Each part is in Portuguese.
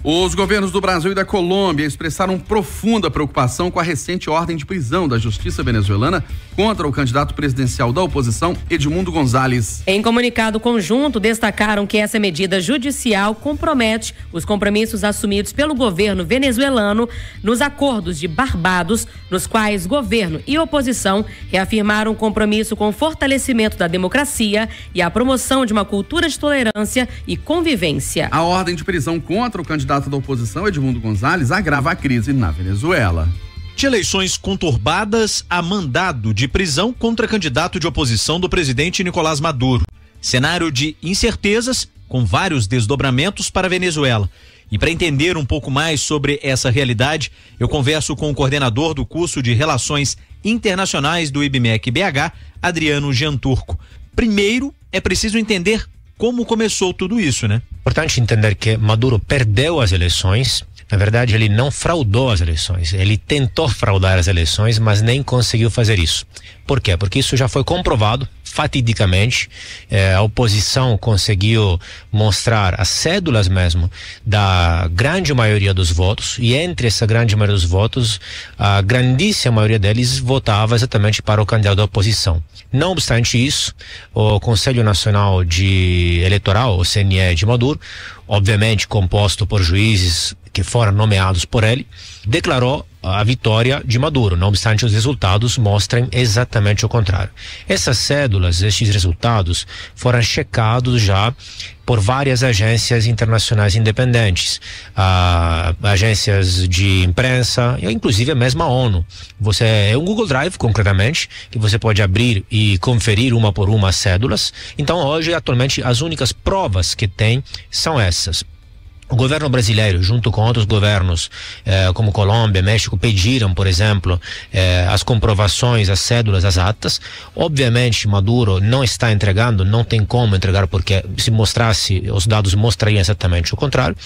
Os governos do Brasil e da Colômbia expressaram profunda preocupação com a recente ordem de prisão da justiça venezuelana contra o candidato presidencial da oposição, Edmundo González. Em comunicado conjunto, destacaram que essa medida judicial compromete os compromissos assumidos pelo governo venezuelano nos acordos de Barbados, nos quais governo e oposição reafirmaram o compromisso com o fortalecimento da democracia e a promoção de uma cultura de tolerância e convivência. A ordem de prisão contra o candidato da oposição, Edmundo González, agrava a crise na Venezuela. De eleições conturbadas a mandado de prisão contra candidato de oposição do presidente Nicolás Maduro. Cenário de incertezas com vários desdobramentos para a Venezuela. E para entender um pouco mais sobre essa realidade, eu converso com o coordenador do curso de Relações Internacionais do IBMEC-BH, Adriano Gianturco. Primeiro, é preciso entender como começou tudo isso, né? Importante entender que Maduro perdeu as eleições. Na verdade, ele não fraudou as eleições. Ele tentou fraudar as eleições, mas nem conseguiu fazer isso. Por quê? Porque isso já foi comprovado fatidicamente. A oposição conseguiu mostrar as cédulas mesmo da grande maioria dos votos, e entre essa grande maioria dos votos, a grandíssima maioria deles votava exatamente para o candidato da oposição. Não obstante isso, o Conselho Nacional Eleitoral, o CNE de Maduro, obviamente composto por juízes que foram nomeados por ele, declarou a vitória de Maduro. Não obstante, os resultados mostram exatamente o contrário. Essas cédulas, estes resultados, foram checados já por várias agências internacionais independentes, agências de imprensa, inclusive a mesma ONU. É um Google Drive, concretamente, que você pode abrir e conferir uma por uma as cédulas. Então, hoje, atualmente, as únicas provas que tem são essas. O governo brasileiro, junto com outros governos, como Colômbia, México, pediram, por exemplo, as comprovações, as cédulas, as atas. Obviamente, Maduro não está entregando, não tem como entregar, porque se mostrasse, os dados mostrariam exatamente o contrário.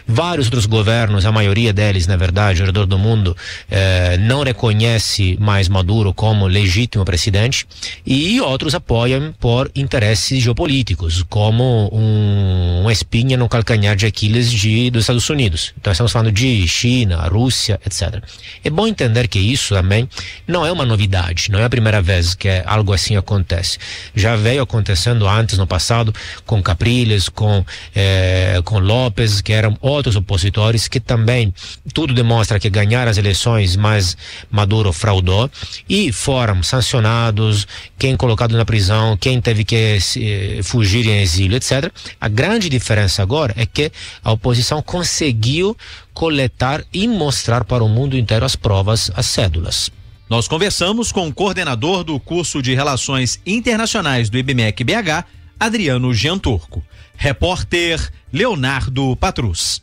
Vários outros governos, a maioria deles, na verdade, ao redor do mundo, não reconhece mais Maduro como legítimo presidente, e outros apoiam por interesses geopolíticos, como uma espinha no calcanhar de Aquiles dos Estados Unidos. Então estamos falando de China, Rússia, etc. É bom entender que isso também não é uma novidade, não é a primeira vez que algo assim acontece. Já veio acontecendo antes, no passado, com Capriles, com López, que eram outros opositores, que também tudo demonstra que ganharam as eleições, mas Maduro fraudou, e foram sancionados, quem colocado na prisão, quem teve que fugir em exílio, etc. A grande diferença agora é que a oposição conseguiu coletar e mostrar para o mundo inteiro as provas, as cédulas. Nós conversamos com o coordenador do curso de Relações Internacionais do IBMEC-BH, Adriano Gianturco. Repórter Leonardo Patrus.